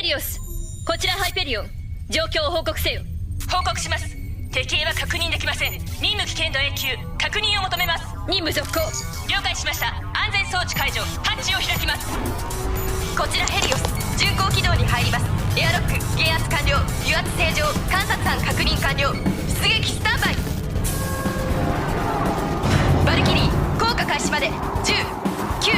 リオス、こちらハイペリオン、状況を報告せよ。報告します。敵影は確認できません。任務危険度 A 級、確認を求めます。任務続行。了解しました。安全装置解除、ハッチを開きます。こちらヘリオス、巡航軌道に入ります。エアロック減圧完了、油圧正常、観察班確認完了、出撃スタンバイ。バルキリー降下開始まで10、9。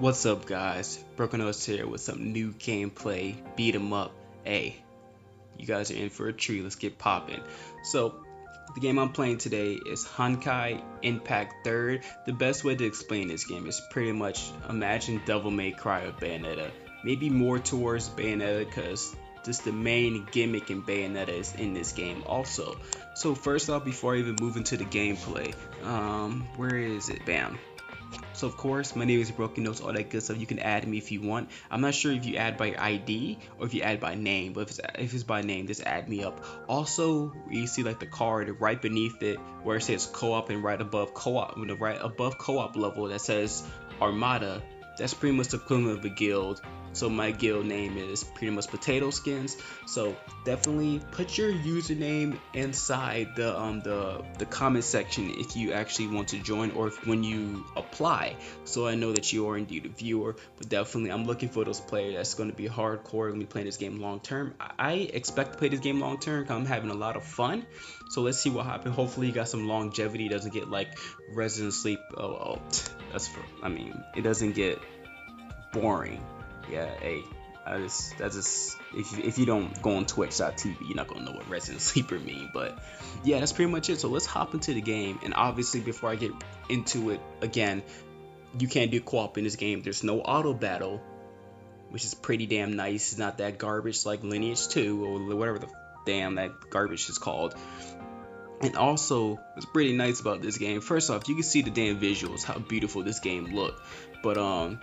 What's up, guys? Broken Nose here with some new gameplay, beat 'em up. Hey, you guys are in for a treat. Let's get popping. So, the game I'm playing today is Honkai Impact 3rd. The best way to explain this game is pretty much imagine Devil May Cry or Bayonetta. Maybe more towards Bayonetta because just the main gimmick in Bayonetta is in this game also. So first off, before I even move into the gameplay, where is it? Bam. So of course, my name is Broken Notes, all that good stuff. You can add me if you want. I'm not sure if you add by ID or if you add by name, but if it's by name, just add me up. Also, you see like the card right beneath it where it says co-op and right above co-op, right above co-op level that says Armada. That's pretty much the equivalent of a guild. So my guild name is pretty much Potato Skins. So definitely put your username inside the comment section if you actually want to join or when you apply. So I know that you are indeed a viewer. But definitely I'm looking for those players that's going to be hardcore and be playing this game long term. I expect to play this game long term because I'm having a lot of fun. So let's see what happens. Hopefully you got some longevity. It doesn't get like Resident Sleep. It doesn't get boring. Yeah, hey, if you don't go on Twitch.tv, you're not gonna know what Resident Sleeper mean. But yeah, that's pretty much it. So let's hop into the game. And obviously, before I get into it, again, you can't do co-op in this game. There's no auto battle, which is pretty damn nice. It's not that garbage like Lineage 2 or whatever the damn that garbage is called. And also, what's pretty nice about this game, first off, you can see the damn visuals, how beautiful this game look. But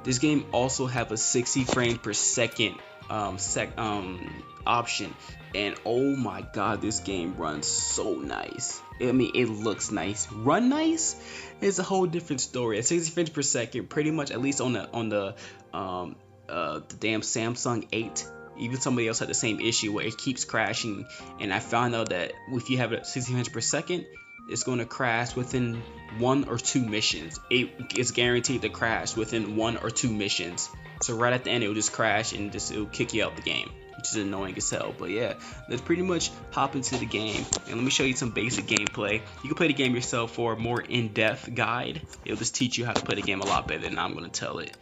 this game also have a 60 frames per second option, and oh my god, this game runs so nice. I mean, it looks nice. Run nice is a whole different story. At 60 frames per second, pretty much, at least on the damn Samsung 8. Even somebody else had the same issue where it keeps crashing, and I found out that if you have it at 60 frames per second, it's going to crash within 1 or 2 missions. It is guaranteed to crash within 1 or 2 missions. So right at the end, it will just crash and it'll kick you out the game, which is annoying as hell. But yeah, let's pretty much hop into the game and let me show you some basic gameplay. You can play the game yourself for a more in-depth guide. It'll just teach you how to play the game a lot better than I'm going to tell it.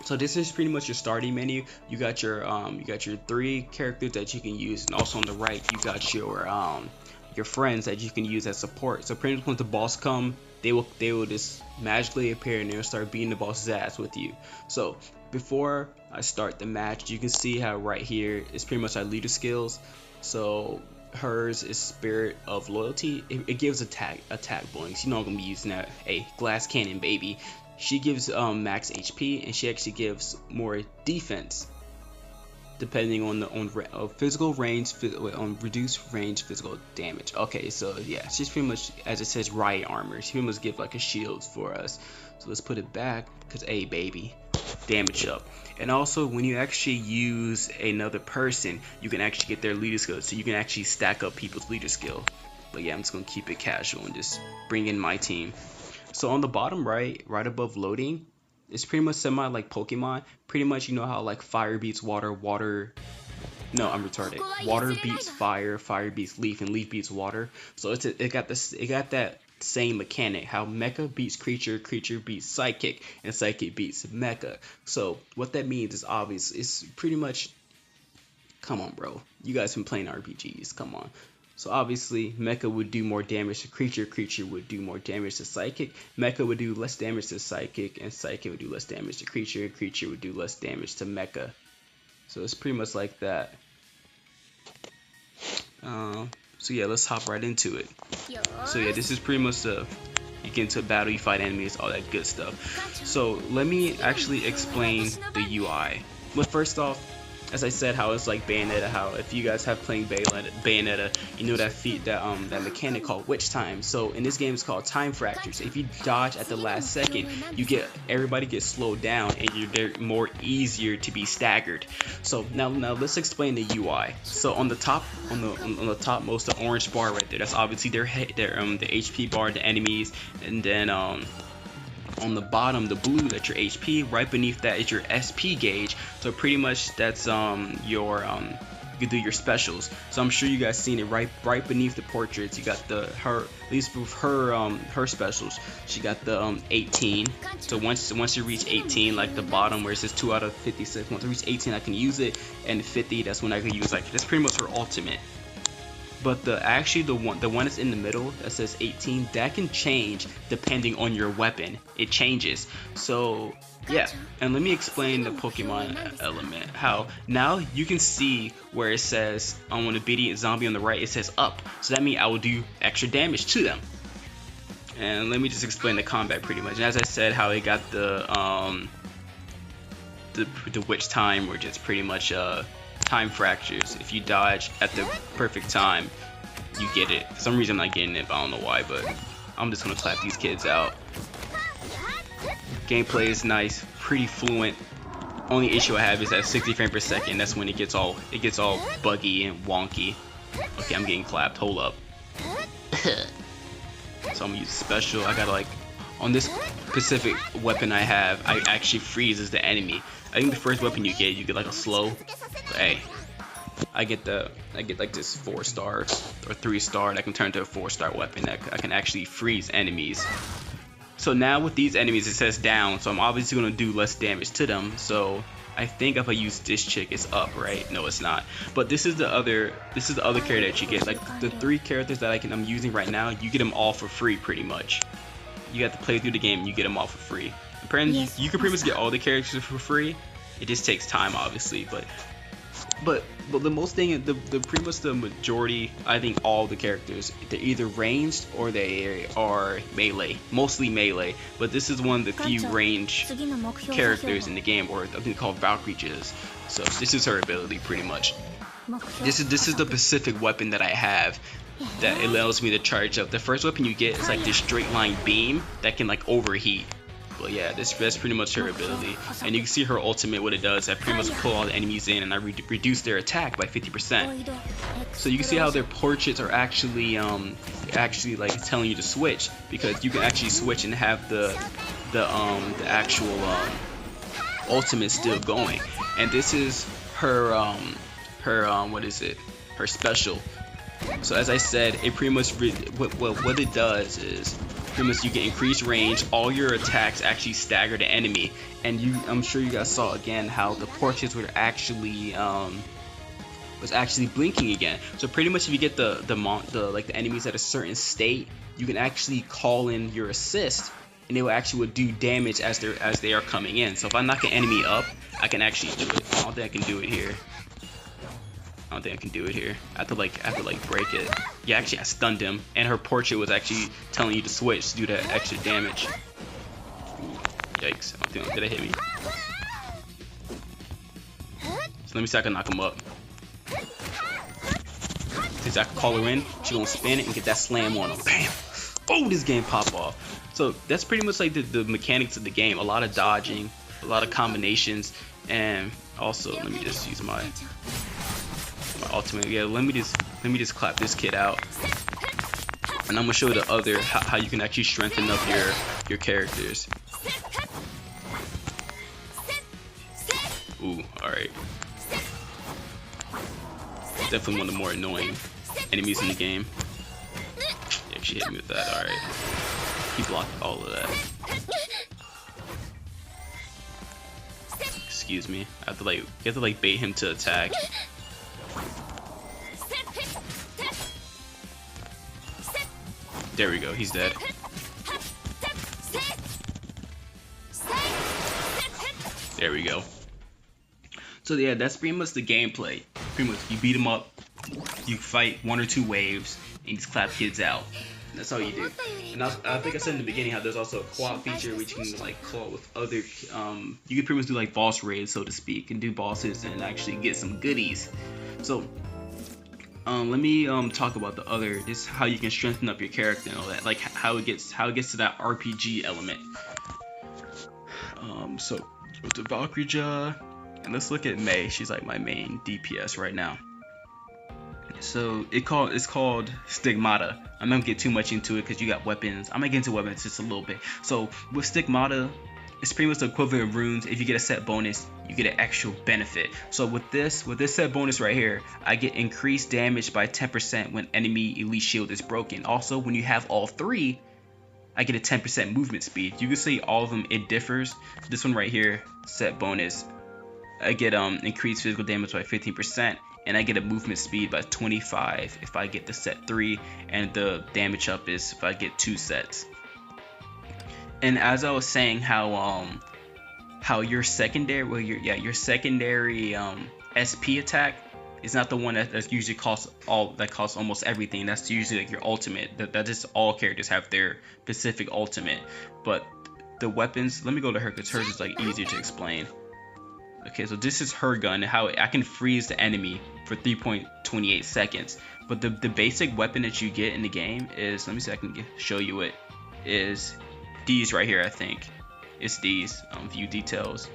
So this is pretty much your starting menu. You got your 3 characters that you can use, and also on the right you got your friends that you can use as support. So pretty much when the boss come, they will just magically appear and they'll start beating the boss's ass with you. So before I start the match, you can see how right here is pretty much our leader skills. So hers is Spirit of Loyalty. It gives attack bonus. You know I'm gonna be using that. Hey, glass cannon baby. She gives max HP, and she actually gives more defense depending on physical range, on reduced range physical damage. Okay, so yeah, she's pretty much, as it says, riot armor. She pretty much give like a shield for us. So let's put it back, because hey baby, damage up. And also when you actually use another person, you can actually get their leader skill, so you can actually stack up people's leader skill. But yeah, I'm just gonna keep it casual and just bring in my team. So on the bottom right above loading, it's pretty much semi like Pokemon. Pretty much, you know how like fire beats water, no, I'm retarded. Water beats fire, fire beats leaf, and leaf beats water. So it got that same mechanic. How mecha beats creature, creature beats psychic, and psychic beats mecha. So what that means is obvious. It's pretty much, come on, bro. You guys been playing RPGs. Come on. So obviously, Mecha would do more damage to creature, creature would do more damage to psychic, Mecha would do less damage to psychic, and psychic would do less damage to creature, and creature would do less damage to Mecha. So it's pretty much like that. So yeah, let's hop right into it. So yeah, this is pretty much the, you get into a battle, you fight enemies, all that good stuff. So let me actually explain the UI. But first off, as I said, how it's like Bayonetta, how if you guys have playing Bayonetta, you know that that mechanic called witch time. So in this game it's called time fractures. If you dodge at the last second, everybody gets slowed down and they're more easier to be staggered. So now let's explain the UI. So on the top, on the topmost, the orange bar right there, that's obviously their the HP bar, the enemies, and then on the bottom, the blue, that's your HP. Right beneath that is your SP gauge. So pretty much that's you can do your specials. So I'm sure you guys seen it right beneath the portraits. You got at least with her specials. She got the 18. So once you reach 18, like the bottom where it says 2 out of 56. Once I reach 18, I can use it, and 50, that's when I can use, like, that's pretty much her ultimate. But the one that's in the middle that says 18, that can change depending on your weapon. It changes. So yeah, and let me explain the Pokemon element. How now you can see where it says on the beating zombie on the right, it says up. So that means I will do extra damage to them. And let me just explain the combat pretty much. And as I said, how it got the witch time, which is pretty much time fractures. If you dodge at the perfect time, you get it. For some reason I'm not getting it, but I don't know why, but I'm just gonna clap these kids out. Gameplay is nice, pretty fluent. Only issue I have is at 60 frames per second. That's when it gets all buggy and wonky. Okay, I'm getting clapped. Hold up. So I'm gonna use special. I gotta, like, on this specific weapon I have, I actually freezes the enemy. I think the first weapon you get like a slow. But hey, I get like this 4-star or 3-star that can turn into a 4-star weapon that I can actually freeze enemies. So now with these enemies it says down, so I'm obviously gonna do less damage to them. So I think if I use this chick, it's up, right? No, it's not. But this is the other character that you get. Like the 3 characters that I'm using right now, you get them all for free pretty much. You have to play through the game and you get them all for free. Apparently, you can pretty much get all the characters for free. It just takes time, obviously, but the most thing, the pretty much the majority, I think all the characters, they're either ranged or they are melee, mostly melee. But this is one of the few range characters in the game, or I think called Valkyrie is. So this is her ability, pretty much. This is the specific weapon that I have that allows me to charge up. The first weapon you get is like this straight line beam that can like overheat. But yeah, that's pretty much her ability. And you can see her ultimate, what it does. I pretty much pull all the enemies in and I reduce their attack by 50%. So you can see how their portraits are actually like telling you to switch, because you can actually switch and have the actual ultimate still going. And this is her what is it? Her special. So as I said, it pretty much what it does is pretty much you get increased range. All your attacks actually stagger the enemy, and I'm sure you guys saw again how the portraits were actually was actually blinking again. So pretty much if you get the enemies at a certain state, you can actually call in your assist, and they will actually do damage as they are coming in. So if I knock an enemy up, I can actually do it. I don't think I can do it here. I have to break it. Yeah, actually I stunned him, and her portrait was actually telling you to switch to do that extra damage. Ooh, yikes! Did it hit me? So let me see if I can knock him up. Since I can call her in, she's gonna spin it and get that slam on him. Bam! Oh, this game pop off. So that's pretty much like the mechanics of the game. A lot of dodging, a lot of combinations, and also let me just use my ultimate. Yeah, let me just clap this kid out, and I'm gonna show the other how you can actually strengthen up your characters. Ooh, all right. Definitely one of the more annoying enemies in the game. Yeah, she hit me with that. All right, he blocked all of that. Excuse me. You have to bait him to attack. There we go. He's dead. There we go. So yeah, that's pretty much the gameplay. Pretty much, you beat them up, you fight 1 or 2 waves, and you just clap kids out. That's all you do. And I think I said in the beginning how there's also a co-op feature which you can like co-op with other. You can pretty much do like boss raids, so to speak, and do bosses and actually get some goodies. So let me talk about the other. This is how you can strengthen up your character and all that. Like how it gets to that RPG element. So with the Valkyrie Jaw, and let's look at Mei. She's like my main DPS right now. So it's called Stigmata. I'm not gonna get too much into it because you got weapons. I'm gonna get into weapons just a little bit. So with Stigmata, it's pretty much the equivalent of runes. If you get a set bonus, you get an actual benefit. So with this set bonus right here, I get increased damage by 10% when enemy elite shield is broken. Also, when you have all 3, I get a 10% movement speed. You can see all of them, it differs. This one right here, set bonus, I get increased physical damage by 15%, and I get a movement speed by 25 if I get the set 3, and the damage up is if I get 2 sets. And as I was saying, how your secondary, your secondary SP attack is not the one that usually costs almost everything. That's usually like your ultimate. That just all characters have their specific ultimate. But the weapons, let me go to her because hers is like easier to explain. Okay, so this is her gun, how I can freeze the enemy for 3.28 seconds. But the basic weapon that you get in the game is, let me see if I can show you it, is these right here, I think. It's these, view details.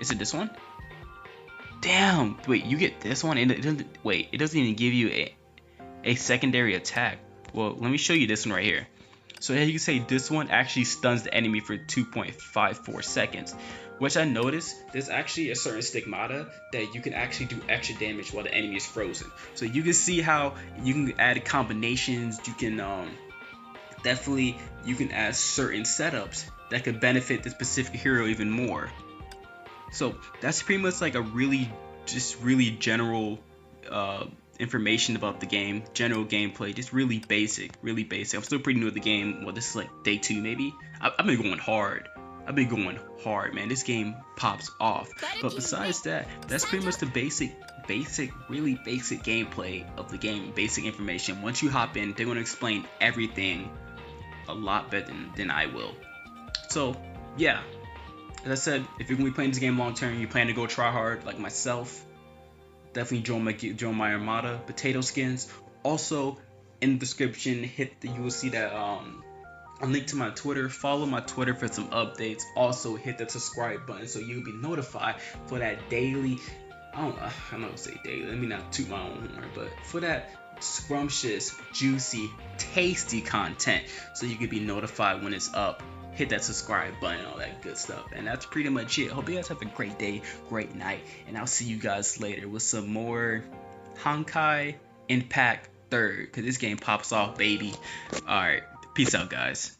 Is it this one? Damn, wait, you get this one and it doesn't even give you a secondary attack. Well, let me show you this one right here. So as you can say, this one actually stuns the enemy for 2.54 seconds. Which I noticed, there's actually a certain stigmata that you can actually do extra damage while the enemy is frozen. So you can see how you can add combinations, you can definitely you can add certain setups that could benefit the specific hero even more. So that's pretty much like a really general information about the game, general gameplay, just really basic. I'm still pretty new at the game. Well, this is like day 2 maybe. I've been going hard. Man. This game pops off. But besides that, that's pretty much the really basic gameplay of the game, basic information. Once you hop in, they're going to explain everything a lot better than I will. So, yeah. As I said, if you're going to be playing this game long term, you plan to go try hard like myself, definitely join my Armada potato skins. Also, in the description, you will see that a link to my Twitter. Follow my Twitter for some updates. Also, hit the subscribe button so you'll be notified for that daily. I'm not gonna say daily. Let me not toot my own horn, but for that scrumptious, juicy, tasty content, so you can be notified when it's up. Hit that subscribe button, all that good stuff. And that's pretty much it. Hope you guys have a great day, great night, and I'll see you guys later with some more Honkai Impact 3rd, because this game pops off, baby. Alright, peace out, guys.